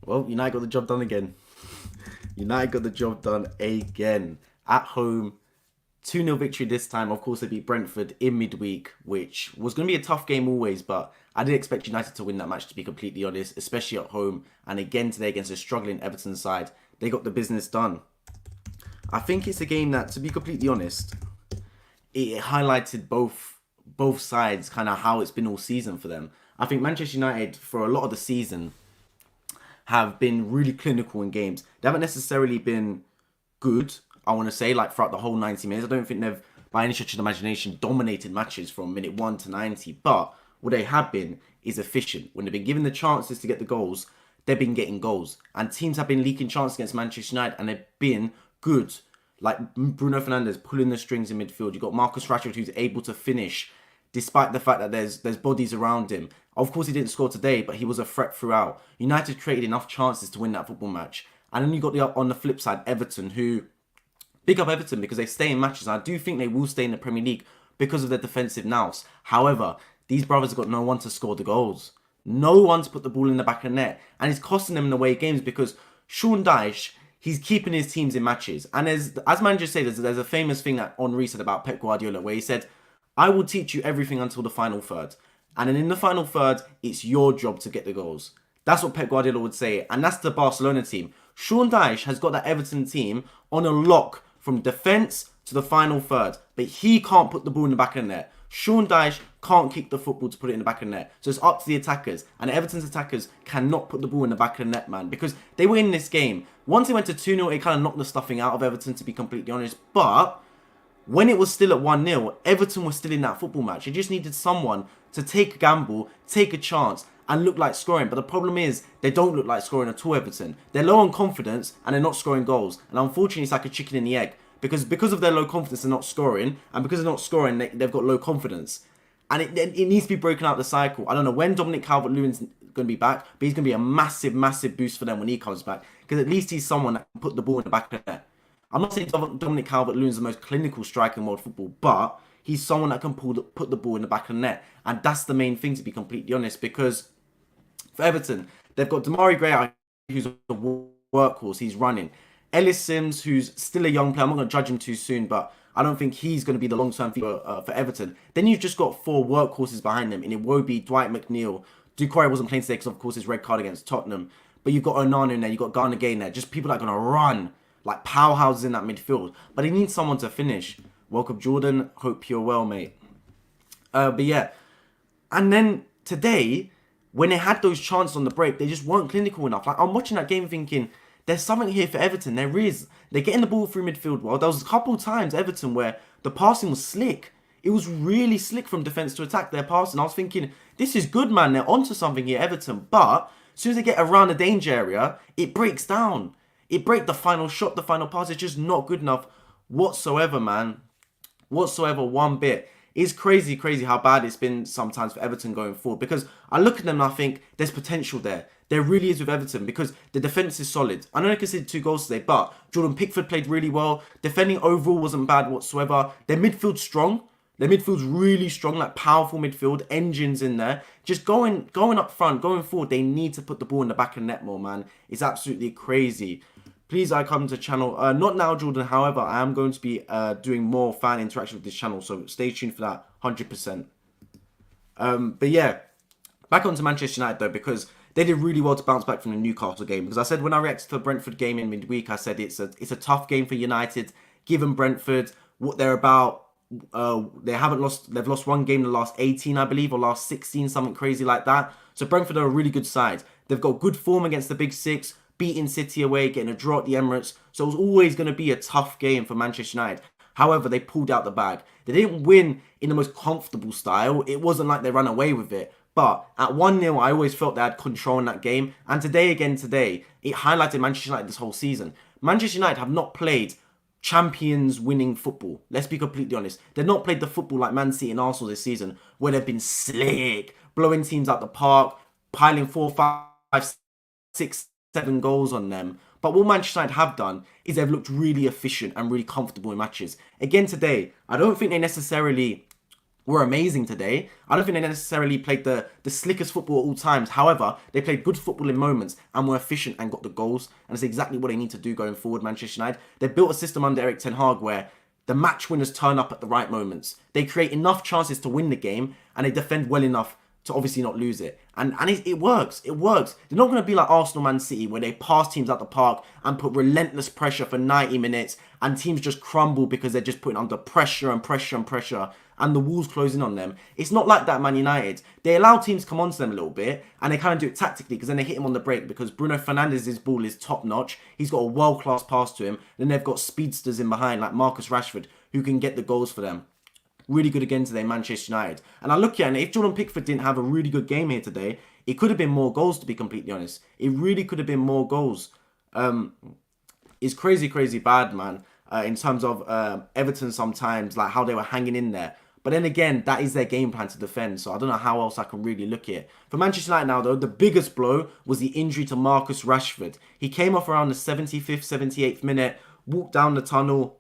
Well, United got the job done again. United got the job done again. At home, 2-0 victory this time. Of course, they beat Brentford in midweek, which was going to be a tough game always, but I did expect United to win that match, to be completely honest, especially at home. And again today against a struggling Everton side, they got the business done. I think it's a game that, to be completely honest, it highlighted both sides, kind of how it's been all season for them. I think Manchester United, for a lot of the season, have been really clinical in games. They haven't necessarily been good, I want to say, like throughout the whole 90 minutes. I don't think they've, by any stretch of the imagination, dominated matches from minute 1 to 90. But what they have been is efficient. When they've been given the chances to get the goals, they've been getting goals. And teams have been leaking chances against Manchester United, and they've been good. Like Bruno Fernandes pulling the strings in midfield. You've got Marcus Rashford, who's able to finish despite the fact that there's bodies around him. Of course, he didn't score today, but he was a threat throughout. United created enough chances to win that football match. And then you got on the flip side, Everton, who, big up Everton because they stay in matches. I do think they will stay in the Premier League because of their defensive nous. However, these brothers have got no one to score the goals. No one to put the ball in the back of the net. And it's costing them in away games because Sean Dyche, he's keeping his teams in matches. And as managers say, there's a famous thing that Henri said about Pep Guardiola where he said, I will teach you everything until the final third. And then in the final third, it's your job to get the goals. That's what Pep Guardiola would say. And that's the Barcelona team. Sean Dyche has got that Everton team on a lock from defence to the final third. But he can't put the ball in the back of the net. Sean Dyche can't kick the football to put it in the back of the net. So it's up to the attackers. And Everton's attackers cannot put the ball in the back of the net, man. Because they were in this game. Once they went to 2-0, it kind of knocked the stuffing out of Everton, to be completely honest. But when it was still at 1-0, Everton was still in that football match. It just needed someone to take a gamble, take a chance, and look like scoring. But the problem is, they don't look like scoring at all, Everton. They're low on confidence, and they're not scoring goals. And unfortunately, it's like a chicken and the egg. Because of their low confidence, they're not scoring. And because they're not scoring, they've got low confidence. And it needs to be broken out the cycle. I don't know when Dominic Calvert-Lewin's going to be back, but he's going to be a massive, massive boost for them when he comes back. Because at least he's someone that can put the ball in the back of the net. I'm not saying Dominic Calvert-Lewin is the most clinical striker in world football, but he's someone that can put the ball in the back of the net. And that's the main thing, to be completely honest, because for Everton, they've got Damari Gray, who's a workhorse, he's running. Ellis Sims, who's still a young player, I'm not going to judge him too soon, but I don't think he's going to be the long-term for Everton. Then you've just got 4 workhorses behind them, in Iwobi, Dwight McNeil. Doucouré wasn't playing today because, of course, his red card against Tottenham. But you've got Onana in there, you've got Garner Gay in there, just people that are going to run like powerhouses in that midfield. But he needs someone to finish. Welcome, Jordan. Hope you're well, mate. But yeah. And then today, when they had those chances on the break, they just weren't clinical enough. Like, I'm watching that game thinking, there's something here for Everton. There is. They're getting the ball through midfield well. There was a couple times, Everton, where the passing was slick. It was really slick from defence to attack, their passing. I was thinking, this is good, man. They're onto something here, Everton. But as soon as they get around the danger area, it breaks down. It breaks the final shot, the final pass. It's just not good enough whatsoever, man. Whatsoever, one bit. It's crazy, crazy how bad it's been sometimes for Everton going forward. Because I look at them and I think there's potential there. There really is with Everton because the defence is solid. I know they conceded 2 goals today, but Jordan Pickford played really well. Defending overall wasn't bad whatsoever. Their midfield's strong. Their midfield's really strong, like powerful midfield, engines in there. Just going up front, going forward, they need to put the ball in the back of the net more, man. It's absolutely crazy. Please, I come to the channel. Not now, Jordan. However, I am going to be doing more fan interaction with this channel, so stay tuned for that, 100%. But yeah, back onto Manchester United though, because they did really well to bounce back from the Newcastle game. Because I said when I reacted to the Brentford game in midweek, I said it's a tough game for United, given Brentford what they're about. They've lost 1 game in the last 18, I believe, or last 16, something crazy like that. So Brentford are a really good side. They've got good form against the Big Six, beating City away, getting a draw at the Emirates. So it was always going to be a tough game for Manchester United. However, they pulled out the bag. They didn't win in the most comfortable style. It wasn't like they ran away with it. But at 1-0, I always felt they had control in that game. And today, it highlighted Manchester United this whole season. Manchester United have not played champions winning football. Let's be completely honest. They've not played the football like Man City and Arsenal this season, where they've been slick, blowing teams out the park, piling 4, 5, 6, 7 goals on them. But what Manchester United have done is they've looked really efficient and really comfortable in matches. Again today, I don't think they necessarily were amazing today. I don't think they necessarily played the slickest football at all times. However, they played good football in moments and were efficient and got the goals. And it's exactly what they need to do going forward, Manchester United. They built a system under Erik ten Hag where the match winners turn up at the right moments. They create enough chances to win the game and they defend well enough to obviously not lose it. And it works. It works. They're not going to be like Arsenal, Man City, where they pass teams out the park and put relentless pressure for 90 minutes and teams just crumble because they're just putting under pressure and pressure and pressure and the walls closing on them. It's not like that, Man United. They allow teams to come onto them a little bit and they kind of do it tactically because then they hit him on the break because Bruno Fernandes's ball is top notch. He's got a world-class pass to him. Then they've got speedsters in behind like Marcus Rashford who can get the goals for them. Really good again today, Manchester United. And I look at it, and if Jordan Pickford didn't have a really good game here today, it could have been more goals, to be completely honest. It really could have been more goals. It's crazy, crazy bad, man, in terms of Everton sometimes, like how they were hanging in there. But then again, that is their game plan to defend, so I don't know how else I can really look at it. For Manchester United now, though, the biggest blow was the injury to Marcus Rashford. He came off around the 75th, 78th minute, walked down the tunnel,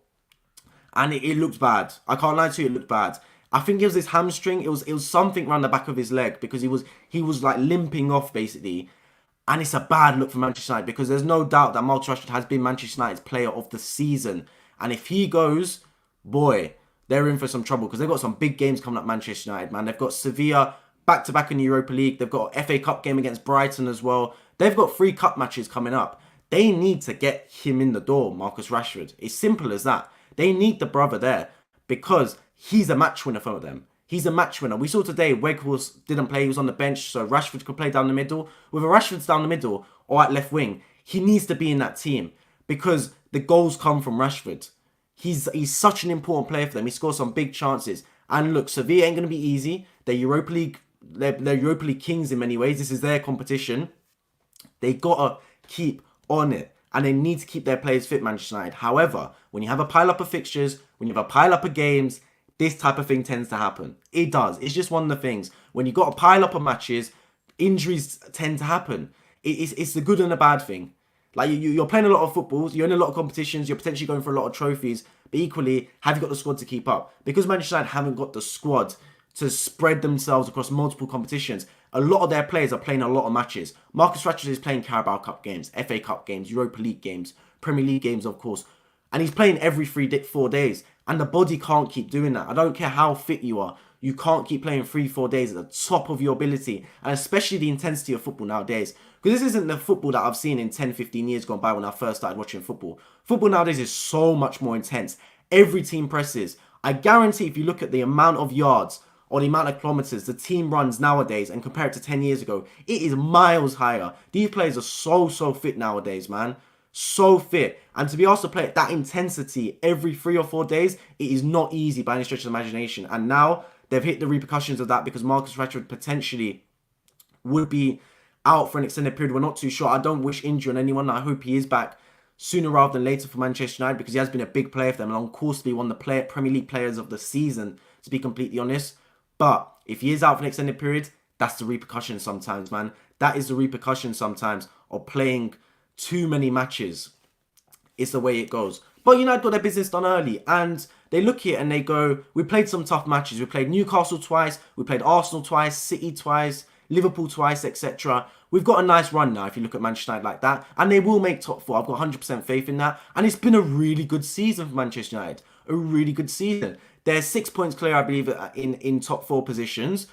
and it looked bad. I can't lie to you, it looked bad. I think it was his hamstring. It was something around the back of his leg because he was like limping off basically. And it's a bad look for Manchester United because there's no doubt that Marcus Rashford has been Manchester United's player of the season. And if he goes, boy, they're in for some trouble because they've got some big games coming up, Manchester United, man. They've got Sevilla back-to-back in the Europa League. They've got an FA Cup game against Brighton as well. They've got 3 cup matches coming up. They need to get him in the door, Marcus Rashford. It's simple as that. They need the brother there because he's a match winner for them. He's a match winner. We saw today Weghorst didn't play. He was on the bench, so Rashford could play down the middle. Whether Rashford's down the middle or at left wing, he needs to be in that team because the goals come from Rashford. He's such an important player for them. He scores some big chances. And look, Sevilla ain't going to be easy. They're Europa League kings in many ways. This is their competition. They got to keep on it. And they need to keep their players fit, Manchester United. However, when you have a pile-up of fixtures, when you have a pile-up of games, this type of thing tends to happen. It does. It's just one of the things. When you've got a pile-up of matches, injuries tend to happen. It's the good and the bad thing. Like, you're playing a lot of footballs, you're in a lot of competitions, you're potentially going for a lot of trophies, but equally, have you got the squad to keep up? Because Manchester United haven't got the squad to spread themselves across multiple competitions, a lot of their players are playing a lot of matches. Marcus Rashford is playing Carabao Cup games, FA Cup games, Europa League games, Premier League games, of course. And he's playing every 4 days. And the body can't keep doing that. I don't care how fit you are. You can't keep playing 3-4 days at the top of your ability. And especially the intensity of football nowadays. Because this isn't the football that I've seen in 10, 15 years gone by when I first started watching football. Football nowadays is so much more intense. Every team presses. I guarantee if you look at the amount of yards or the amount of kilometers the team runs nowadays and compare it to 10 years ago, it is miles higher. These players are so fit nowadays, man. So fit. And to be asked to play at that intensity every 3 or 4 days, it is not easy by any stretch of the imagination. And now they've hit the repercussions of that because Marcus Rashford potentially would be out for an extended period. We're not too sure. I don't wish injury on anyone. I hope he is back sooner rather than later for Manchester United because he has been a big player for them and on course to be one of the Premier League players of the season, to be completely honest. But if he is out for an extended period, that's the repercussion sometimes, man. That is the repercussion sometimes of playing too many matches. It's the way it goes. But United got their business done early and they look here and they go, we played some tough matches. We played Newcastle twice, we played Arsenal twice, City twice, Liverpool twice, etc. We've got a nice run now if you look at Manchester United like that. And they will make top 4. I've got 100% faith in that. And it's been a really good season for Manchester United. A really good season. They're 6 points clear, I believe, in top 4 positions.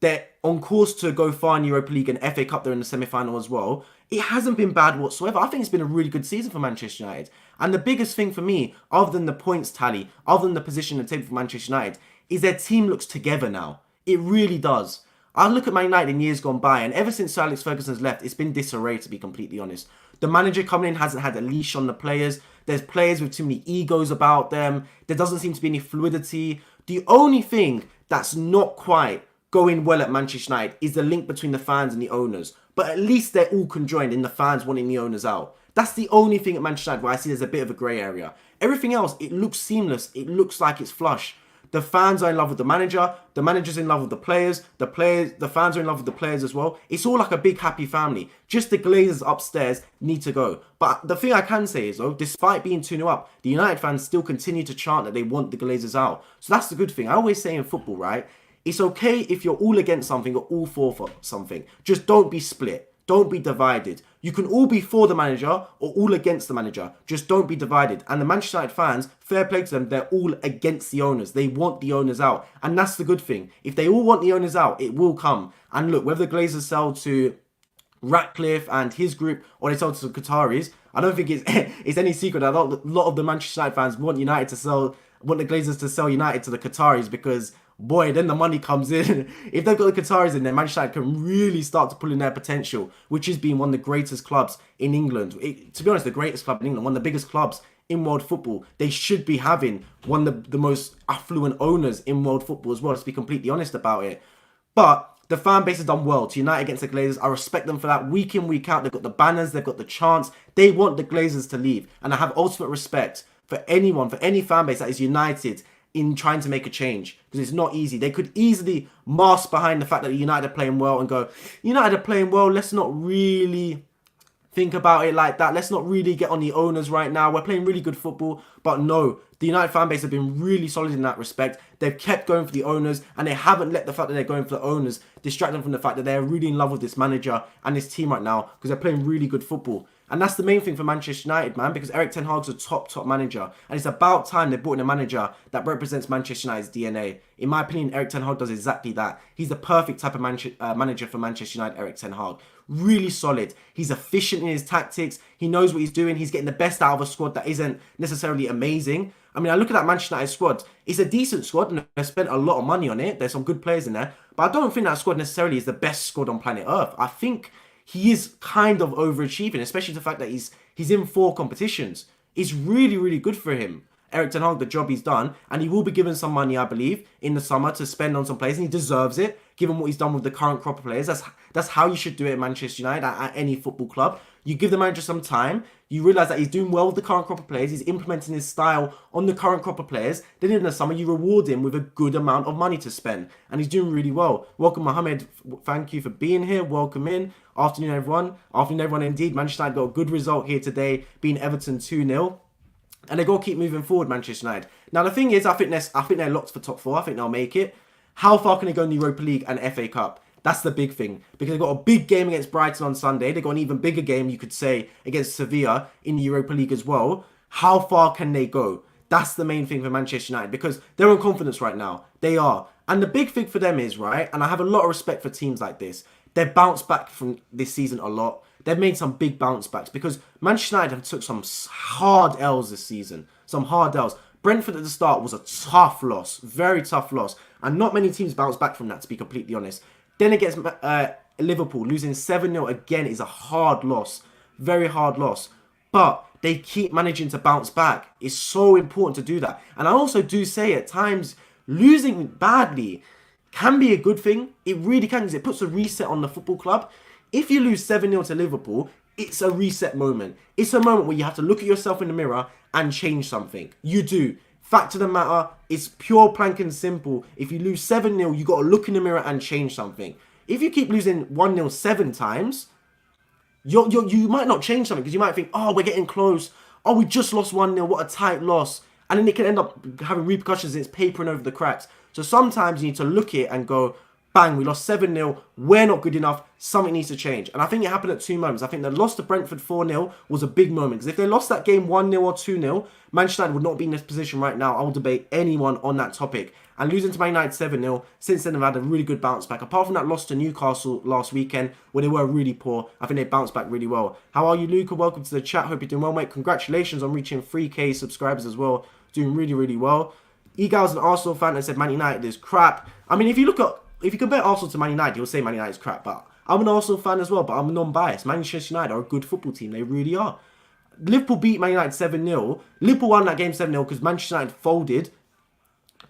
They're on course to go far in Europa League and FA Cup. They're in the semi-final as well. It hasn't been bad whatsoever. I think it's been a really good season for Manchester United. And the biggest thing for me, other than the points tally, other than the position in the table for Manchester United, is their team looks together now. It really does. I look at Man United in years gone by, and ever since Sir Alex Ferguson's left, it's been disarray, to be completely honest. The manager coming in hasn't had a leash on the players. There's players with too many egos about them. There doesn't seem to be any fluidity. The only thing that's not quite going well at Manchester United is the link between the fans and the owners. But at least they're all conjoined in the fans wanting the owners out. That's the only thing at Manchester United where I see there's a bit of a grey area. Everything else, it looks seamless. It looks like it's flush. The fans are in love with the manager's in love with the fans are in love with the players as well. It's all like a big happy family. Just the Glazers upstairs need to go. But the thing I can say is, though, despite being 2-0 up, the United fans still continue to chant that they want the Glazers out. So that's the good thing. I always say in football, right? It's okay if you're all against something or all for something. Just don't be split. Don't be divided. You can all be for the manager or all against the manager. Just don't be divided. And the Manchester United fans, fair play to them, they're all against the owners. They want the owners out. And that's the good thing. If they all want the owners out, it will come. And look, whether the Glazers sell to Ratcliffe and his group or they sell to the Qataris, I don't think it's any secret that a lot of the Manchester United fans want the Glazers to sell United to the Qataris, because boy, then the money comes in. If they've got the Qataris in there, Manchester United can really start to pull in their potential, which has been one of the greatest clubs in England. To be honest, the greatest club in England, one of the biggest clubs in world football. They should be having one of the most affluent owners in world football as well, let's be completely honest about it. But the fan base has done well to unite against the Glazers. I respect them for that. Week in, week out, they've got the banners, they've got the chants. They want the Glazers to leave. And I have ultimate respect for anyone, for any fan base that is united in trying to make a change, because it's not easy. They could easily mask behind the fact that United are playing well and go, United are playing well, let's not really think about it like that. Let's not really get on the owners right now. We're playing really good football. But no, the United fan base have been really solid in that respect. They've kept going for the owners, and they haven't let the fact that they're going for the owners distract them from the fact that they're really in love with this manager and this team right now, because they're playing really good football. And that's the main thing for Manchester United, man, because Erik ten Hag's a top manager. And it's about time they brought in a manager that represents Manchester United's DNA. In my opinion, Erik ten Hag does exactly that. He's the perfect type of manager for Manchester United, Erik ten Hag. Really solid. He's efficient in his tactics. He knows what he's doing. He's getting the best out of a squad that isn't necessarily amazing. I mean, I look at that Manchester United squad. It's a decent squad, and they've spent a lot of money on it. There's some good players in there. But I don't think that squad necessarily is the best squad on planet Earth. I think he is kind of overachieving, especially the fact that he's in 4 competitions. It's really, really good for him. Erik ten Hag, the job he's done, and he will be given some money, I believe, in the summer to spend on some players, and he deserves it, given what he's done with the current crop of players. That's how you should do it at Manchester United, at any football club. You give the manager some time, you realise that he's doing well with the current crop of players, he's implementing his style on the current crop of players, then in the summer you reward him with a good amount of money to spend, and he's doing really well. Welcome Mohammed, thank you for being here, welcome in. Afternoon everyone indeed. Manchester United got a good result here today, beating Everton 2-0. And they've got to keep moving forward, Manchester United. Now, the thing is, I think they're locked for top 4. I think they'll make it. How far can they go in the Europa League and FA Cup? That's the big thing. Because they've got a big game against Brighton on Sunday. They've got an even bigger game, you could say, against Sevilla in the Europa League as well. How far can they go? That's the main thing for Manchester United. Because they're on confidence right now. They are. And the big thing for them is, right, and I have a lot of respect for teams like this, they've bounced back from this season a lot. They've made some big bounce backs, because Manchester United have took some hard L's this season. Some hard L's. Brentford at the start was a tough loss. Very tough loss. And not many teams bounce back from that, to be completely honest. Then against Liverpool, losing 7-0 again is a hard loss. Very hard loss. But they keep managing to bounce back. It's so important to do that. And I also do say at times, losing badly can be a good thing. It really can, because it puts a reset on the football club. If you lose 7-0 to Liverpool, it's a reset moment. It's a moment where you have to look at yourself in the mirror and change something. You do. Fact of the matter, it's pure, plank and simple. If you lose 7-0, you got to look in the mirror and change something. If you keep losing 1-0 7 times, you might not change something, because you might think, oh, we're getting close. Oh, we just lost 1-0. What a tight loss. And then it can end up having repercussions, and it's papering over the cracks. So sometimes you need to look at it and go, bang, we lost 7-0. We're not good enough. Something needs to change. And I think it happened at 2 moments. I think the loss to Brentford 4-0 was a big moment. Because if they lost that game 1-0 or 2-0, Manchester United would not be in this position right now. I will debate anyone on that topic. And losing to Man United 7-0, since then they've had a really good bounce back. Apart from that loss to Newcastle last weekend, where they were really poor, I think they bounced back really well. How are you, Luca? Welcome to the chat. Hope you're doing well, mate. Congratulations on reaching 3K subscribers as well. Doing really, really well. Egal's an Arsenal fan and said Man United is crap. I mean, if you compare Arsenal to Man United, you'll say Man United is crap. But I'm an Arsenal fan as well, but I'm non-biased. Manchester United are a good football team. They really are. Liverpool beat Man United 7-0. Liverpool won that game 7-0 because Manchester United folded.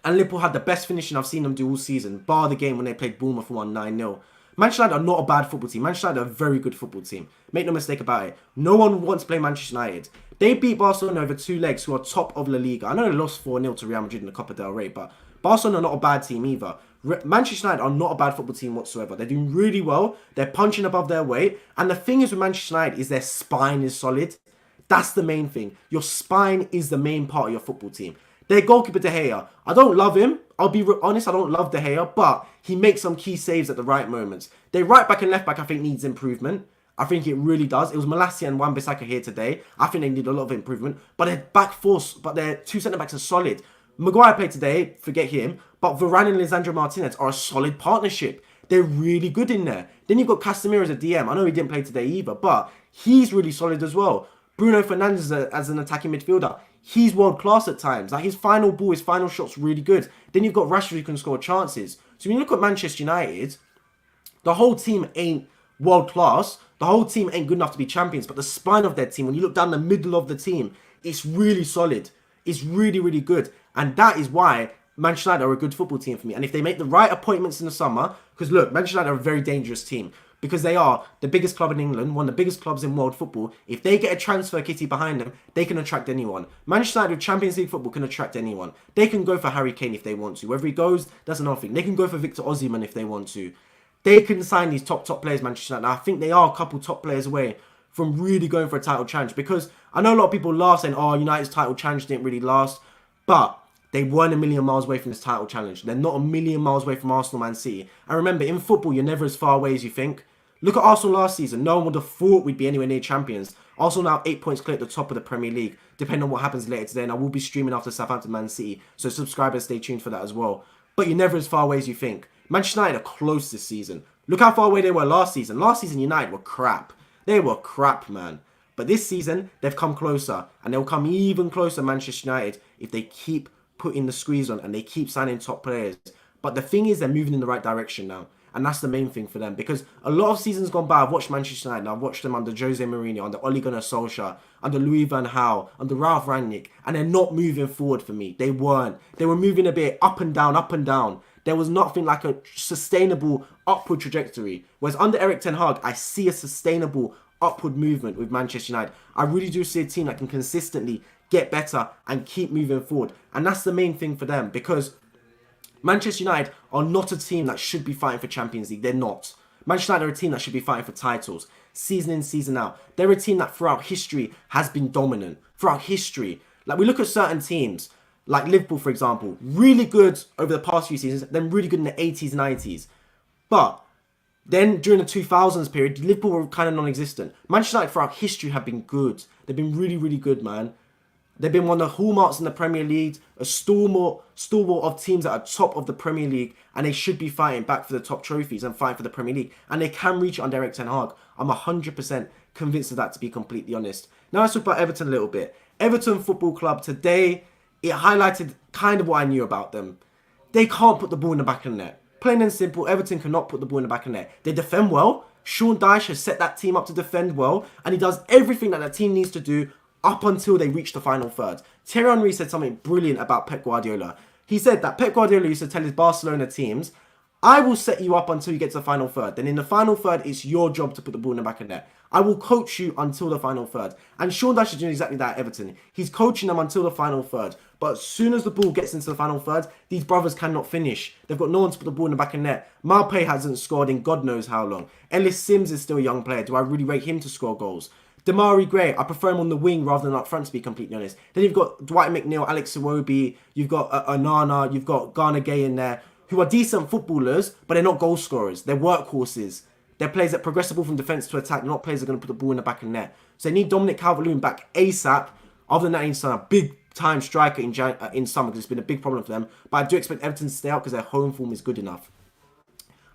And Liverpool had the best finishing I've seen them do all season, bar the game when they played Bournemouth and won 9-0. Manchester United are not a bad football team. Manchester United are a very good football team. Make no mistake about it. No one wants to play Manchester United. They beat Barcelona over 2 legs, who are top of La Liga. I know they lost 4-0 to Real Madrid in the Copa del Rey, but Barcelona are not a bad team either. Manchester United are not a bad football team whatsoever. They're doing really well. They're punching above their weight. And the thing is with Manchester United is their spine is solid. That's the main thing. Your spine is the main part of your football team. Their goalkeeper De Gea, I don't love him. I'll be honest, I don't love De Gea, but he makes some key saves at the right moments. Their right back and left back, I think, needs improvement. I think it really does. It was Malacia and Wan-Bissaka here today. I think they need a lot of improvement. But their back force, but their two centre-backs are solid. Maguire played today, forget him. But Varane and Lisandro Martinez are a solid partnership. They're really good in there. Then you've got Casemiro as a DM. I know he didn't play today either, but he's really solid as well. Bruno Fernandes as an attacking midfielder. He's world class at times. Like his final ball, his final shot's really good. Then you've got Rashford who can score chances. So when you look at Manchester United, the whole team ain't world class. The whole team ain't good enough to be champions. But the spine of their team, when you look down the middle of the team, it's really solid. It's really, really good. And that is why Manchester United are a good football team for me. And if they make the right appointments in the summer, because look, Manchester United are a very dangerous team. Because they are the biggest club in England, one of the biggest clubs in world football. If they get a transfer kitty behind them, they can attract anyone. Manchester United with Champions League football can attract anyone. They can go for Harry Kane if they want to. Wherever he goes, that's another thing. They can go for Victor Osimhen if they want to. They can sign these top players, Manchester United. I think they are a couple top players away from really going for a title challenge. Because I know a lot of people laugh saying, oh, United's title challenge didn't really last. But they weren't a million miles away from this title challenge. They're not a million miles away from Arsenal, Man City. And remember, in football, you're never as far away as you think. Look at Arsenal last season. No one would have thought we'd be anywhere near champions. Arsenal now 8 points clear at the top of the Premier League, depending on what happens later today. And I will be streaming after Southampton Man City, so subscribers, stay tuned for that as well. But you're never as far away as you think. Manchester United are close this season. Look how far away they were last season. Last season, United were crap. They were crap, man. But this season, they've come closer. And they'll come even closer, Manchester United, if they keep putting the squeeze on and they keep signing top players. But the thing is, they're moving in the right direction now. And that's the main thing for them. Because a lot of seasons gone by, I've watched Manchester United. And I've watched them under Jose Mourinho, under Ole Gunnar Solskjaer, under Louis van Gaal, under Ralf Rangnick. And they're not moving forward for me. They weren't. They were moving a bit up and down, up and down. There was nothing like a sustainable upward trajectory. Whereas under Erik ten Hag, I see a sustainable upward movement with Manchester United. I really do see a team that can consistently get better and keep moving forward. And that's the main thing for them. Because Manchester United are not a team that should be fighting for Champions League. They're not. Manchester United are a team that should be fighting for titles. Season in, season out. They're a team that throughout history has been dominant. Throughout history. Like we look at certain teams, like Liverpool for example, really good over the past few seasons, then really good in the 80s, 90s. But then during the 2000s period, Liverpool were kind of non-existent. Manchester United throughout history have been good. They've been really, really good, man. They've been one of the hallmarks in the Premier League, a stalwart of teams that are top of the Premier League, and they should be fighting back for the top trophies and fighting for the Premier League. And they can reach it under Erik ten Hag. I'm 100% convinced of that, to be completely honest. Now let's talk about Everton a little bit. Everton Football Club today, it highlighted kind of what I knew about them. They can't put the ball in the back of the net. Plain and simple, Everton cannot put the ball in the back of the net. They defend well. Sean Dyche has set that team up to defend well, and he does everything that team needs to do up until they reach the final third. Thierry Henry said something brilliant about Pep Guardiola. He said that Pep Guardiola used to tell his Barcelona teams, I will set you up until you get to the final third. Then in the final third, it's your job to put the ball in the back of the net. I will coach you until the final third. And Sean Dyche is doing exactly that at Everton. He's coaching them until the final third. But as soon as the ball gets into the final third, these brothers cannot finish. They've got no one to put the ball in the back of the net. Maupay hasn't scored in God knows how long. Ellis Sims is still a young player. Do I really rate him to score goals? Damari Gray, I prefer him on the wing rather than up front, to be completely honest. Then you've got Dwight McNeil, Alex Iwobi, you've got Onana, you've got Ghana Gay in there, who are decent footballers, but they're not goal scorers. They're workhorses. They're players that progress the ball from defence to attack, not players that are going to put the ball in the back of the net. So they need Dominic Calvert-Lewin back ASAP. Other than that, he's a big-time striker in summer, because it's been a big problem for them. But I do expect Everton to stay out because their home form is good enough.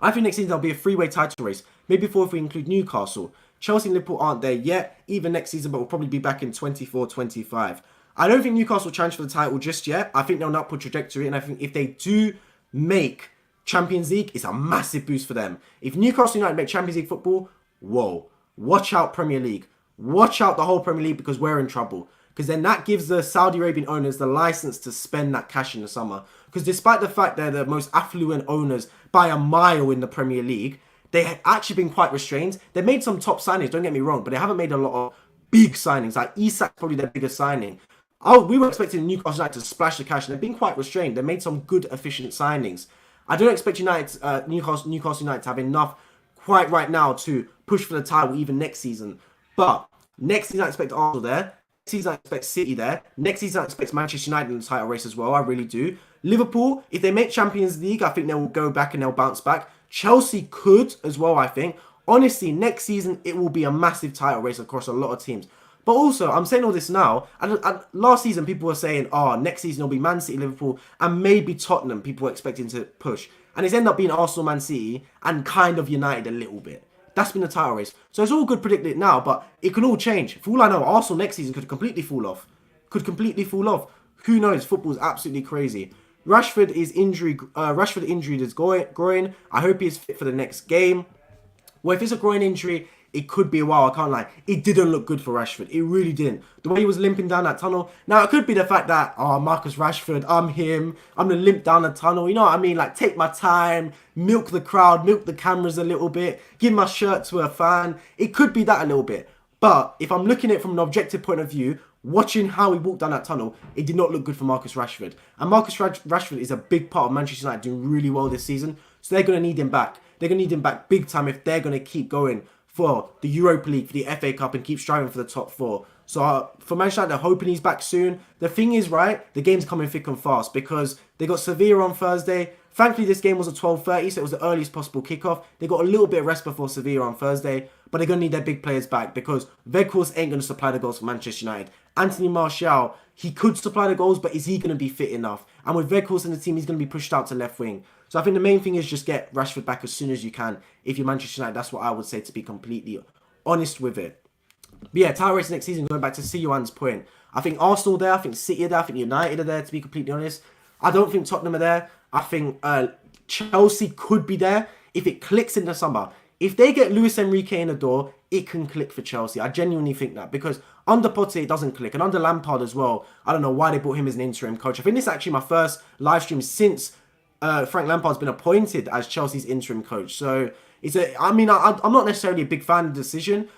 I think next season there'll be a three-way title race. Maybe four if we include Newcastle. Chelsea and Liverpool aren't there yet, even next season, but will probably be back in 24-25. I don't think Newcastle will challenge for the title just yet. I think they're on an upward trajectory, and I think if they do make Champions League, it's a massive boost for them. If Newcastle United make Champions League football, whoa. Watch out Premier League. Watch out the whole Premier League, because we're in trouble. Because then that gives the Saudi Arabian owners the license to spend that cash in the summer. Because despite the fact they're the most affluent owners by a mile in the Premier League, they have actually been quite restrained. They've made some top signings, don't get me wrong, but they haven't made a lot of big signings. Like Isak's probably their biggest signing. We were expecting Newcastle United to splash the cash, and they've been quite restrained. They made some good, efficient signings. I don't expect Newcastle United to have enough quite right now to push for the title even next season. But next season I expect Arsenal there. Next season I expect City there. Next season I expect Manchester United in the title race as well. I really do. Liverpool, if they make Champions League, I think they will go back and they'll bounce back. Chelsea could as well, I think. Honestly, next season it will be a massive title race across a lot of teams. But also, I'm saying all this now, and last season people were saying, oh, next season it'll be Man City, Liverpool, and maybe Tottenham, people were expecting to push. And it's ended up being Arsenal, Man City, and kind of United a little bit. That's been the title race. So it's all good predicting it now, but it can all change. For all I know, Arsenal next season could completely fall off. Who knows? Football's absolutely crazy. Rashford injury is groin. I hope he is fit for the next game. Well, if it's a groin injury, it could be a while, I can't lie. It didn't look good for Rashford. It really didn't. The way he was limping down that tunnel. Now, it could be the fact that, oh, Marcus Rashford, I'm him. I'm going to limp down the tunnel. You know what I mean? Like, take my time, milk the crowd, milk the cameras a little bit, give my shirt to a fan. It could be that a little bit. But if I'm looking at it from an objective point of view, watching how he walked down that tunnel, it did not look good for Marcus Rashford. And Marcus Rashford is a big part of Manchester United doing really well this season. So they're going to need him back. They're going to need him back big time if they're going to keep going for the Europa League, for the FA Cup, and keep striving for the top four. So for Manchester United, they're hoping he's back soon. The thing is, right, the game's coming thick and fast because they got Sevilla on Thursday. Thankfully, this game was at 12:30, so it was the earliest possible kickoff. They got a little bit of rest before Sevilla on Thursday, but they're going to need their big players back because Weghorst ain't going to supply the goals for Manchester United. Anthony Martial, he could supply the goals, but is he going to be fit enough? And with Weghorst in the team, he's going to be pushed out to left wing. So I think the main thing is just get Rashford back as soon as you can. If you're Manchester United, that's what I would say, to be completely honest with it. But yeah, title race next season, going back to Siouan's point. I think Arsenal there, I think City are there, I think United are there, to be completely honest. I don't think Tottenham are there. I think Chelsea could be there if it clicks in the summer. If they get Luis Enrique in the door, it can click for Chelsea. I genuinely think that, because under Potte it doesn't click, and under Lampard as well. I don't know why they brought him as an interim coach. I think this is actually my first live stream since Frank Lampard's been appointed as Chelsea's interim coach. So I'm not necessarily a big fan of the decision.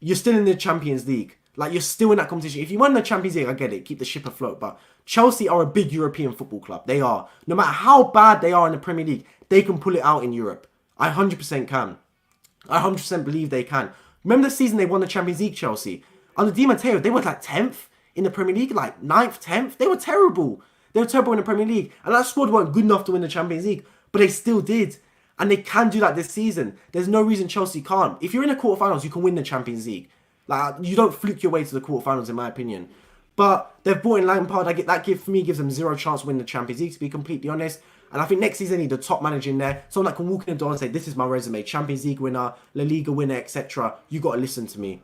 You're still in the Champions League. Like, you're still in that competition. If you won the Champions League, I get it. Keep the ship afloat. But Chelsea are a big European football club. They are. No matter how bad they are in the Premier League, they can pull it out in Europe. I 100% can. I 100% believe they can. Remember the season they won the Champions League, Chelsea? Under Di Matteo, they were like 10th in the Premier League, like 9th, 10th. They were terrible. They were terrible in the Premier League. And that squad weren't good enough to win the Champions League. But they still did. And they can do that this season. There's no reason Chelsea can't. If you're in the quarterfinals, you can win the Champions League. Like, you don't fluke your way to the quarterfinals, in my opinion. But they've brought in Lampard. For me, gives them zero chance to win the Champions League, to be completely honest. And I think next season they need a top manager in there. Someone that can walk in the door and say, this is my resume. Champions League winner, La Liga winner, etc. You got to listen to me.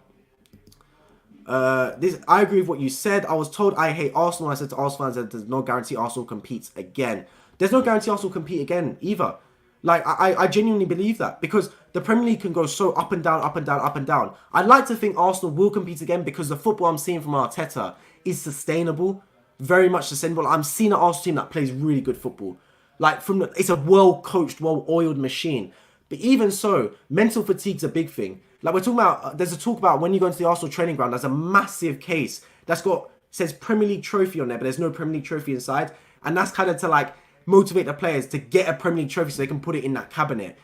I agree with what you said. I was told I hate Arsenal. I said to Arsenal fans that there's no guarantee Arsenal competes again. There's no guarantee Arsenal compete again either. Like, I genuinely believe that, because the Premier League can go so up and down, up and down, up and down. I'd like to think Arsenal will compete again, because the football I'm seeing from Arteta is sustainable, very much sustainable. I'm seeing an Arsenal team that plays really good football. Like, it's a well-coached, well-oiled machine. But even so, mental fatigue's a big thing. Like, we're talking about, there's a talk about when you go into the Arsenal training ground, there's a massive case that's says Premier League trophy on there, but there's no Premier League trophy inside. And that's kind of to, like, motivate the players to get a Premier League trophy so they can put it in that cabinet.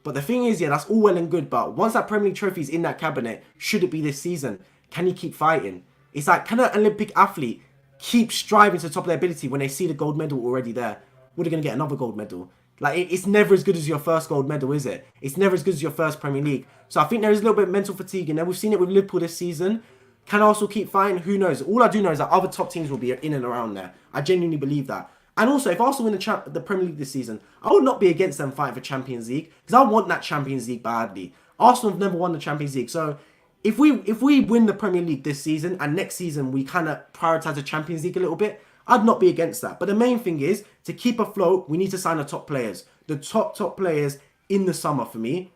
But the thing is, yeah, that's all well and good, but once that Premier League trophy is in that cabinet, should it be this season, can you keep fighting? It's like, can an Olympic athlete keep striving to the top of their ability when they see the gold medal already there? What are they going to get? Another gold medal? Like, it's never as good as your first gold medal, is it? It's never as good as your first Premier League. So I think there is a little bit of mental fatigue in there. We've seen it with Liverpool this season. Can Arsenal keep fighting? Who knows? All I do know is that other top teams will be in and around there. I genuinely believe that. And also, if Arsenal win the Premier League this season, I would not be against them fighting for Champions League, because I want that Champions League badly. Arsenal have never won the Champions League, so if we win the Premier League this season and next season we kind of prioritise the Champions League a little bit, I'd not be against that. But the main thing is, to keep afloat, we need to sign the top players. The top players in the summer for me.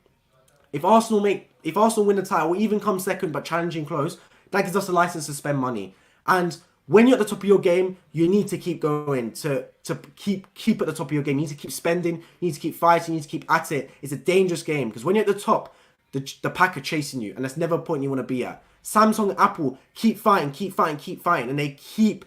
If Arsenal win the title, or even come second but challenging close, that gives us a license to spend money. And when you're at the top of your game, you need to keep going, to keep at the top of your game. You need to keep spending, you need to keep fighting, you need to keep at it. It's a dangerous game, because when you're at the top, the pack are chasing you, and that's never a point you want to be at. Samsung and Apple keep fighting, and they keep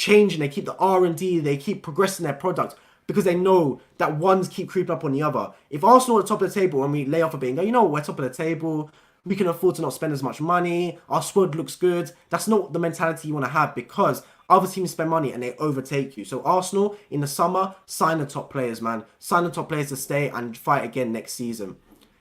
changing, they keep the R&D, they keep progressing their product because they know that ones keep creeping up on the other. If Arsenal are at the top of the table and we lay off a bit and go, you know what, we're top of the table, we can afford to not spend as much money, our squad looks good, that's not the mentality you want to have because other teams spend money and they overtake you. So Arsenal, in the summer, sign the top players, man. Sign the top players to stay and fight again next season.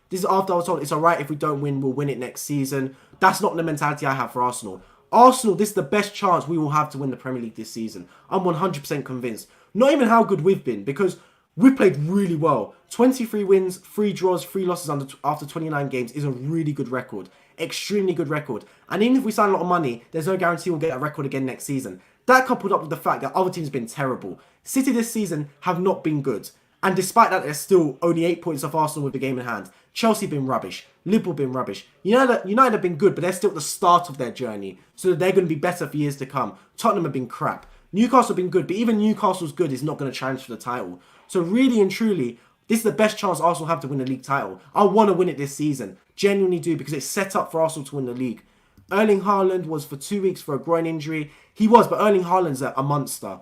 This is after I was told it's alright if we don't win, we'll win it next season. That's not the mentality I have for Arsenal. Arsenal, this is the best chance we will have to win the Premier League this season. I'm 100% convinced. Not even how good we've been, because we've played really well. 23 wins, 3 draws, 3 losses after 29 games is a really good record. Extremely good record. And even if we sign a lot of money, there's no guarantee we'll get a record again next season. That coupled up with the fact that other teams have been terrible. City this season have not been good. And despite that, they're still only 8 points off Arsenal with the game in hand. Chelsea been rubbish. Liverpool been rubbish. United have been good, but they're still at the start of their journey. So they're going to be better for years to come. Tottenham have been crap. Newcastle have been good, but even Newcastle's good is not going to challenge for the title. So really and truly, this is the best chance Arsenal have to win the league title. I want to win it this season. Genuinely do, because it's set up for Arsenal to win the league. Erling Haaland was for 2 weeks for a groin injury. He was, but Erling Haaland's a monster.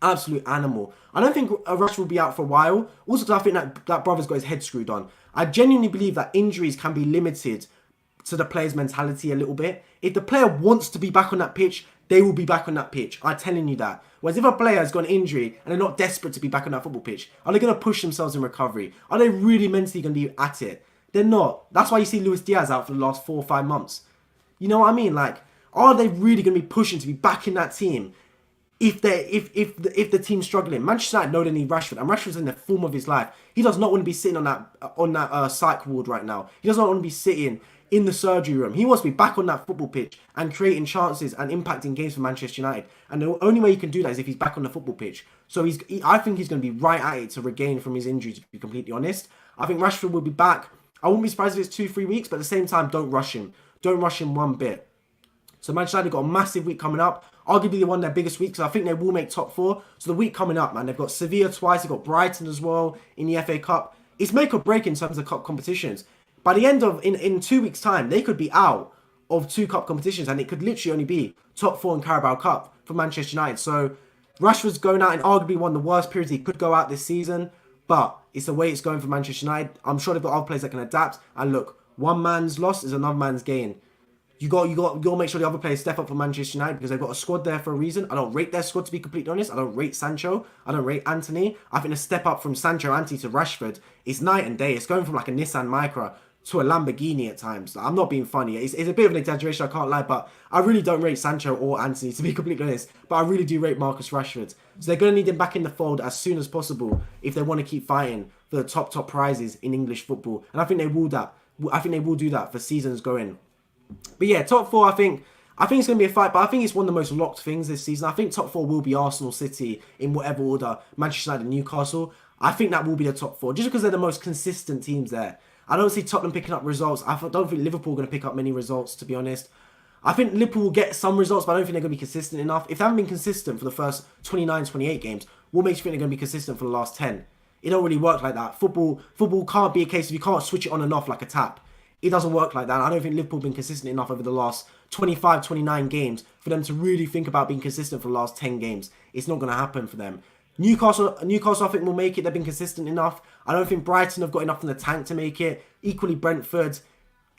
Absolute animal. I don't think Rashford will be out for a while. Also, I think that brother's got his head screwed on. I genuinely believe that injuries can be limited to the player's mentality a little bit. If the player wants to be back on that pitch, they will be back on that pitch. I'm telling you that. Whereas if a player has got an injury and they're not desperate to be back on that football pitch, are they going to push themselves in recovery? Are they really mentally going to be at it? They're not. That's why you see Luis Diaz out for the last 4 or 5 months. You know what I mean? Like, are they really going to be pushing to be back in that team if the team's struggling? Manchester United know they need Rashford, and Rashford's in the form of his life. He does not want to be sitting on that psych ward right now. He does not want to be sitting in the surgery room. He wants to be back on that football pitch and creating chances and impacting games for Manchester United. And the only way he can do that is if he's back on the football pitch. So I think he's going to be right at it to regain from his injury, to be completely honest. I think Rashford will be back. I wouldn't be surprised if it's 2-3 weeks, but at the same time, don't rush him. Don't rush him one bit. So Manchester United got a massive week coming up. Arguably one of their biggest weeks. So I think they will make top 4. So the week coming up, man, they've got Sevilla twice. They've got Brighton as well in the FA Cup. It's make or break in terms of cup competitions. By the end of, in 2 weeks' time, they could be out of 2 cup competitions, and it could literally only be top 4 in Carabao Cup for Manchester United. So Rashford's going out in arguably one of the worst periods he could go out this season, but it's the way it's going for Manchester United. I'm sure they've got other players that can adapt. And look, one man's loss is another man's gain. You got to make sure the other players step up for Manchester United, because they've got a squad there for a reason. I don't rate their squad, to be completely honest. I don't rate Sancho. I don't rate Anthony. I think the step up from Sancho, Anthony to Rashford is night and day. It's going from like a Nissan Micra to a Lamborghini at times. I'm not being funny. It's a bit of an exaggeration, I can't lie, but I really don't rate Sancho or Anthony, to be completely honest. But I really do rate Marcus Rashford. So they're going to need him back in the fold as soon as possible if they want to keep fighting for the top prizes in English football. And I think they will that. I think they will do that for seasons going. But yeah, top 4, I think it's going to be a fight, but I think it's one of the most locked things this season. I think top 4 will be Arsenal, City, in whatever order, Manchester United and Newcastle. I think that will be the top 4, just because they're the most consistent teams there. I don't see Tottenham picking up results. I don't think Liverpool are going to pick up many results, to be honest. I think Liverpool will get some results, but I don't think they're going to be consistent enough. If they haven't been consistent for the first 29, 28 games, what makes you think they're going to be consistent for the last 10? It don't really work like that. Football can't be a case of you can't switch it on and off like a tap. It doesn't work like that. I don't think Liverpool have been consistent enough over the last 25, 29 games for them to really think about being consistent for the last 10 games. It's not going to happen for them. Newcastle, I think, will make it. They've been consistent enough. I don't think Brighton have got enough in the tank to make it. Equally, Brentford,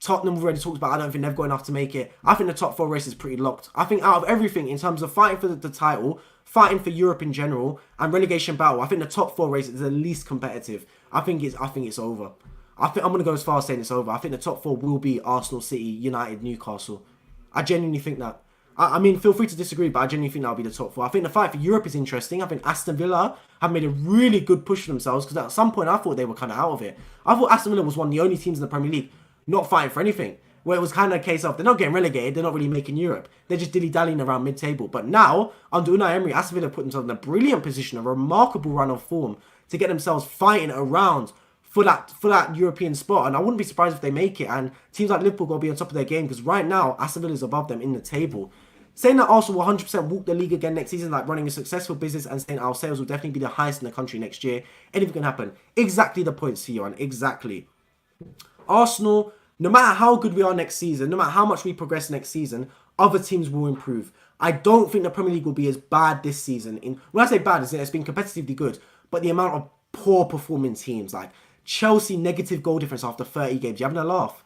Tottenham, we've already talked about. I don't think they've got enough to make it. I think the top 4 race is pretty locked. I think out of everything, in terms of fighting for the title, fighting for Europe in general, and relegation battle, I think the top 4 race is the least competitive. I think it's over. I'm going to go as far as saying it's over. I think the top 4 will be Arsenal, City, United, Newcastle. I genuinely think that. I mean, feel free to disagree, but I genuinely think that'll be the top 4. I think the fight for Europe is interesting. I think Aston Villa have made a really good push for themselves, because at some point I thought they were kind of out of it. I thought Aston Villa was one of the only teams in the Premier League not fighting for anything, where it was kind of a case of they're not getting relegated, they're not really making Europe. They're just dilly-dallying around mid-table. But now, under Unai Emery, Aston Villa put themselves in a brilliant position, a remarkable run of form to get themselves fighting around for that European spot. And I wouldn't be surprised if they make it. And teams like Liverpool got to be on top of their game, because right now, Aston Villa is above them in the table. Saying that Arsenal will 100% walk the league again next season, like running a successful business, and saying our sales will definitely be the highest in the country next year, anything can happen. Exactly the points here, and exactly. Arsenal, no matter how good we are next season, no matter how much we progress next season, other teams will improve. I don't think the Premier League will be as bad this season. When I say bad, it's been competitively good, but the amount of poor performing teams, like Chelsea, negative goal difference after 30 games. You having a laugh?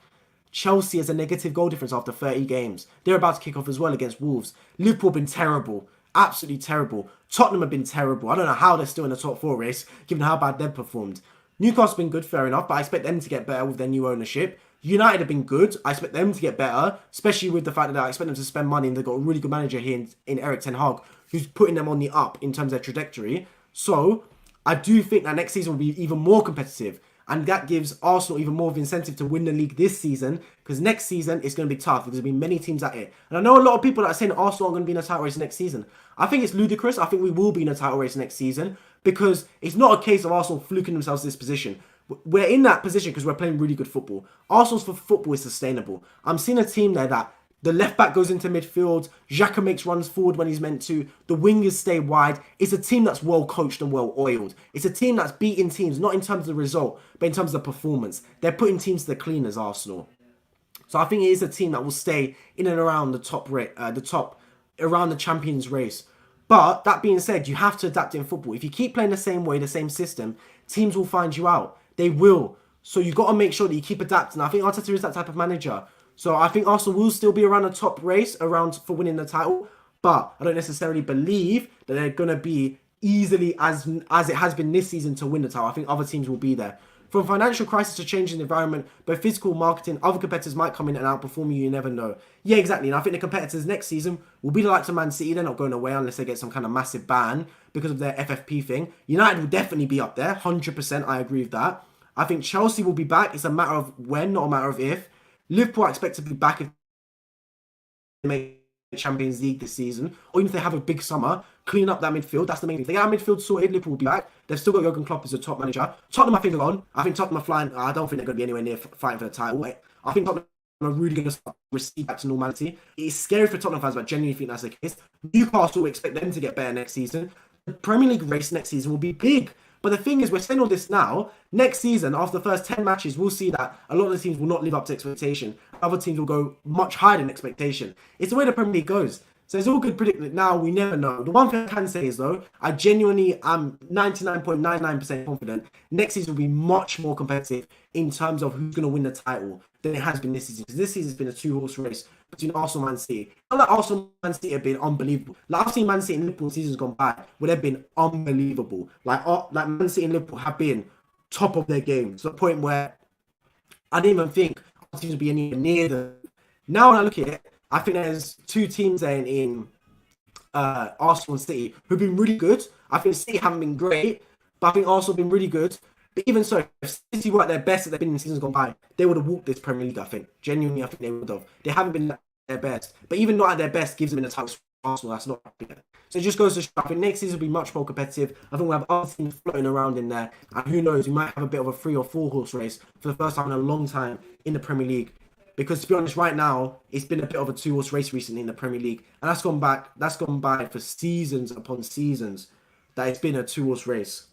Chelsea has a negative goal difference after 30 games. They're about to kick off as well against Wolves. Liverpool have been terrible. Absolutely terrible. Tottenham have been terrible. I don't know how they're still in the top 4 race, given how bad they've performed. Newcastle have been good, fair enough, but I expect them to get better with their new ownership. United have been good. I expect them to get better, especially with the fact that I expect them to spend money, and they've got a really good manager here in Eric Ten Hag, who's putting them on the up in terms of their trajectory. So, I do think that next season will be even more competitive. And that gives Arsenal even more of incentive to win the league this season, because next season it's going to be tough. There's going to be many teams at it. And I know a lot of people that are saying Arsenal are going to be in a title race next season. I think it's ludicrous. I think we will be in a title race next season, because it's not a case of Arsenal fluking themselves to this position. We're in that position because we're playing really good football. Arsenal's football is sustainable. I'm seeing a team there that the left back goes into midfield, Xhaka makes runs forward when he's meant to, the wingers stay wide. It's a team that's well coached and well oiled. It's a team that's beating teams, not in terms of the result, but in terms of the performance. They're putting teams to the cleaners, Arsenal. So I think it is a team that will stay in and around the top, around the Champions race. But that being said, you have to adapt in football. If you keep playing the same way, the same system, teams will find you out. They will. So you've got to make sure that you keep adapting. I think Arteta is that type of manager. So I think Arsenal will still be around the top race around for winning the title. But I don't necessarily believe that they're going to be easily as it has been this season to win the title. I think other teams will be there. From financial crisis to changing environment, both physical marketing, other competitors might come in and outperform you. You never know. Yeah, exactly. And I think the competitors next season will be the likes of Man City. They're not going away unless they get some kind of massive ban because of their FFP thing. United will definitely be up there. 100%. I agree with that. I think Chelsea will be back. It's a matter of when, not a matter of if. Liverpool I expect to be back if they make Champions League this season, or even if they have a big summer, clean up that midfield. That's the main thing. If they get our midfield sorted, Liverpool will be back. They've still got Jurgen Klopp as a top manager. Tottenham, I think, are on. I think Tottenham are flying. I don't think they're going to be anywhere near fighting for the title. I think Tottenham are really going to recede back to normality. It's scary for Tottenham fans, but I genuinely think that's the case. Newcastle, we expect them to get better next season. The Premier League race next season will be big. But the thing is, we're saying all this now. Next season, after the first 10 matches, we'll see that a lot of the teams will not live up to expectation. Other teams will go much higher than expectation. It's the way the Premier League goes. So it's all good predicting it now. We never know. The one thing I can say is, though, I genuinely am 99.99% confident next season will be much more competitive in terms of who's going to win the title than it has been this season. Because this season's been a two-horse race between Arsenal and Man City. Not that Arsenal and Man City have been unbelievable. Like, I've seen Man City and Liverpool seasons gone by where they've been unbelievable. Like Man City and Liverpool have been top of their game to the point where I didn't even think teams would be anywhere near them. Now when I look at it, I think there's two teams there in Arsenal and City who've been really good. I think City haven't been great, but I think Arsenal have been really good. But even so, if City were at their best that they've been in seasons gone by, they would have walked this Premier League, I think. Genuinely, I think they would have. They haven't been at their best. But even not at their best gives them in the title. Arsenal, that's not yet. So it just goes to show. I think next season will be much more competitive. I think we'll have other teams floating around in there. And who knows, we might have a bit of a 3 or 4 horse race for the first time in a long time in the Premier League. Because to be honest, right now, it's been a bit of a 2 horse race recently in the Premier League. And that's gone by for seasons upon seasons that it's been a 2 horse race.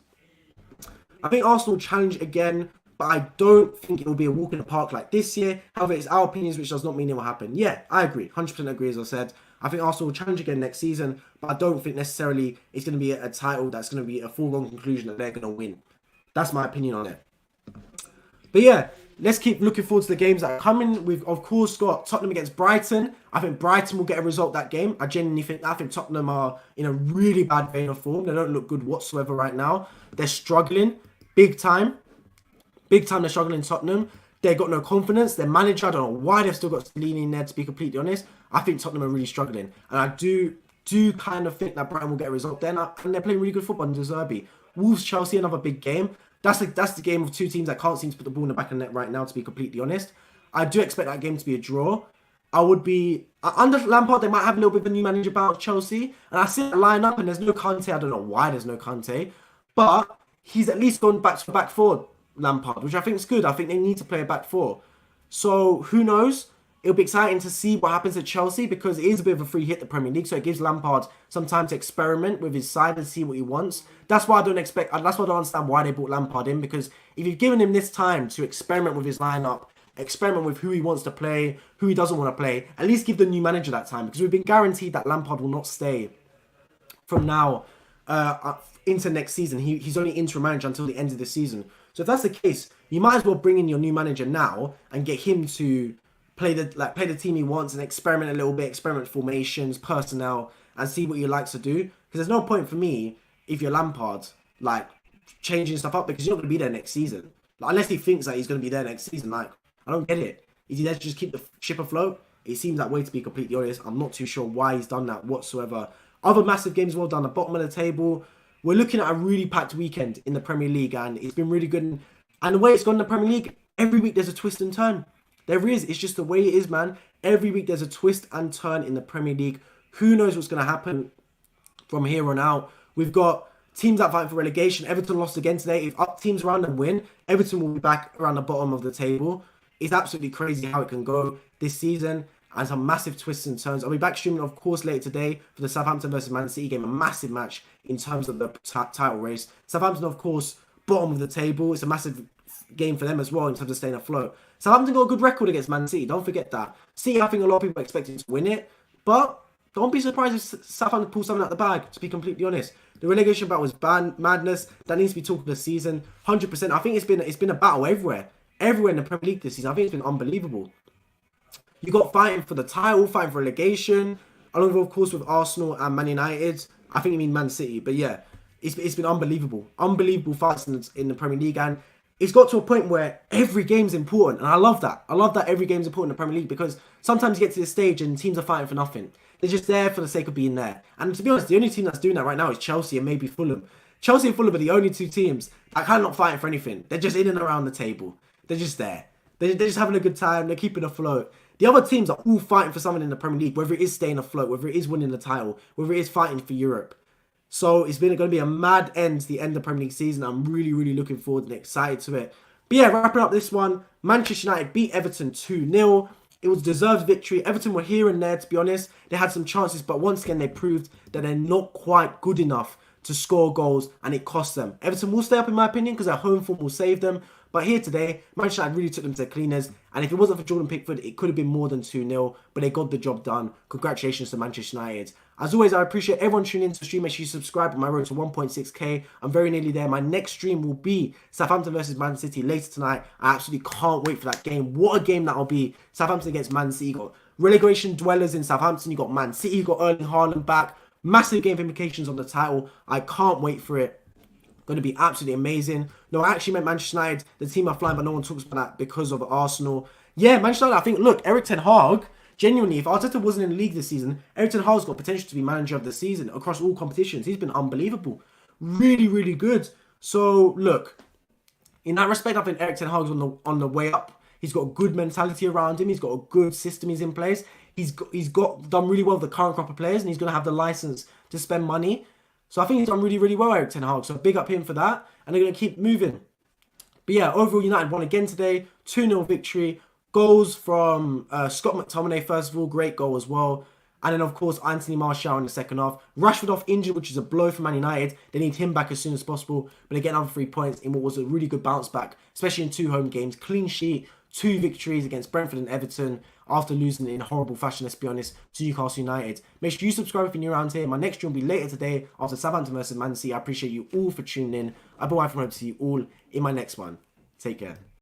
I think Arsenal will challenge again, but I don't think it will be a walk in the park like this year. However, it's our opinions, which does not mean it will happen. Yeah, I agree. 100% agree, as I said. I think Arsenal will challenge again next season, but I don't think necessarily it's going to be a title that's going to be a foregone conclusion that they're going to win. That's my opinion on it. But yeah, let's keep looking forward to the games that are coming. We've, of course, got Tottenham against Brighton. I think Brighton will get a result that game. I genuinely think that. I think Tottenham are in a really bad vein of form. They don't look good whatsoever right now. They're struggling big time. Big time they're struggling, Tottenham. They've got no confidence. Their manager, I don't know why they've still got Stellini in there, to be completely honest. I think Tottenham are really struggling. And I do kind of think that Brighton will get a result there. And they're playing really good football under Zerbi. Wolves, Chelsea, another big game. That's the game of two teams that can't seem to put the ball in the back of the net right now, to be completely honest. I do expect that game to be a draw. I would be... Under Lampard, they might have a little bit of a new manager about Chelsea. And I see the lineup and there's no Conte. I don't know why there's no Conte. But he's at least gone back to back four, Lampard, which I think is good. I think they need to play a back four. So, who knows? It'll be exciting to see what happens at Chelsea because it is a bit of a free hit, the Premier League. So it gives Lampard some time to experiment with his side and see what he wants. That's why I don't understand why they brought Lampard in, because if you've given him this time to experiment with his lineup, experiment with who he wants to play, who he doesn't want to play. At least give the new manager that time, because we've been guaranteed that Lampard will not stay from now into next season. He's only interim manager until the end of the season. So if that's the case, you might as well bring in your new manager now and get him to play the team he wants and experiment a little bit, experiment formations, personnel, and see what he likes to do. Because there's no point for me if you're Lampard like changing stuff up, because you're not going to be there next season. Like, unless he thinks that he's going to be there next season. Like, I don't get it. Is he there to just keep the ship afloat? It seems that way, to be completely honest. I'm not too sure why he's done that whatsoever. Other massive games well down the bottom of the table. We're looking at a really packed weekend in the Premier League, and it's been really good. And the way it's gone in the Premier League, every week there's a twist and turn. There is. It's just the way it is, man. Every week there's a twist and turn in the Premier League. Who knows what's going to happen from here on out? We've got teams that fighting for relegation. Everton lost again today. If up teams around and win, Everton will be back around the bottom of the table. It's absolutely crazy how it can go this season, and some massive twists and turns. I'll be back streaming, of course, later today for the Southampton versus Man City game, a massive match in terms of the title race. Southampton, of course, bottom of the table. It's a massive game for them as well in terms of staying afloat. Southampton got a good record against Man City. Don't forget that. City, I think a lot of people are expecting to win it, but don't be surprised if Southampton pull something out the bag, to be completely honest. The relegation battle was madness. That needs to be talked this season. 100%. I think it's been a battle everywhere. Everywhere in the Premier League this season. I think it's been unbelievable. You got fighting for the title, fighting for relegation, along with, of course, with Arsenal and Man United. I think you mean Man City, but yeah, it's been unbelievable. Unbelievable fights in the Premier League, and it's got to a point where every game's important, and I love that. I love that every game's important in the Premier League, because sometimes you get to this stage and teams are fighting for nothing. They're just there for the sake of being there. And to be honest, the only team that's doing that right now is Chelsea and maybe Fulham. Chelsea and Fulham are the only two teams that kind of not fighting for anything. They're just in and around the table. They're just there. They're just having a good time. They're keeping afloat. The other teams are all fighting for something in the Premier League, whether it is staying afloat, whether it is winning the title, whether it is fighting for Europe. So it's going to be a mad end to the end of the Premier League season. I'm really, really looking forward and excited to it. But yeah, wrapping up this one, Manchester United beat Everton 2-0. It was a deserved victory. Everton were here and there, to be honest. They had some chances, but once again, they proved that they're not quite good enough to score goals, and it cost them. Everton will stay up, in my opinion, because their home form will save them. But here today, Manchester United really took them to the cleaners. And if it wasn't for Jordan Pickford, it could have been more than 2-0. But they got the job done. Congratulations to Manchester United. As always, I appreciate everyone tuning into the stream. Make sure you subscribe on my road to 1.6k. I'm very nearly there. My next stream will be Southampton versus Man City later tonight. I absolutely can't wait for that game. What a game that'll be. Southampton against Man City. You got relegation dwellers in Southampton. You got Man City. You got Erling Haaland back. Massive game implications on the title. I can't wait for it. Going to be absolutely amazing. No, I actually meant Manchester United. The team are flying, but no one talks about that because of Arsenal. Yeah, Manchester United, I think, look, Erik ten Hag, genuinely, if Arteta wasn't in the league this season, Erik ten Hag's got potential to be manager of the season across all competitions. He's been unbelievable. Really, really good. So, look, in that respect, I think Erik ten Hag's on the way up. He's got a good mentality around him. He's got a good system he's in place. He's done really well with the current crop of players, and he's going to have the license to spend money. So I think he's done really, really well, Erik ten Hag. So big up him for that. And they're going to keep moving. But yeah, overall, United won again today. 2-0 victory. Goals from Scott McTominay, first of all. Great goal as well. And then, of course, Anthony Martial in the second half. Rashford off injured, which is a blow for Man United. They need him back as soon as possible. But they get another 3 points in what was a really good bounce back, especially in 2 home games. Clean sheet, 2 victories against Brentford and Everton after losing in horrible fashion, let's be honest, to Newcastle United. Make sure you subscribe if you're new around here. My next stream will be later today after Southampton versus Man City. I appreciate you all for tuning in. I've been waiting from home to see you all in my next one. Take care.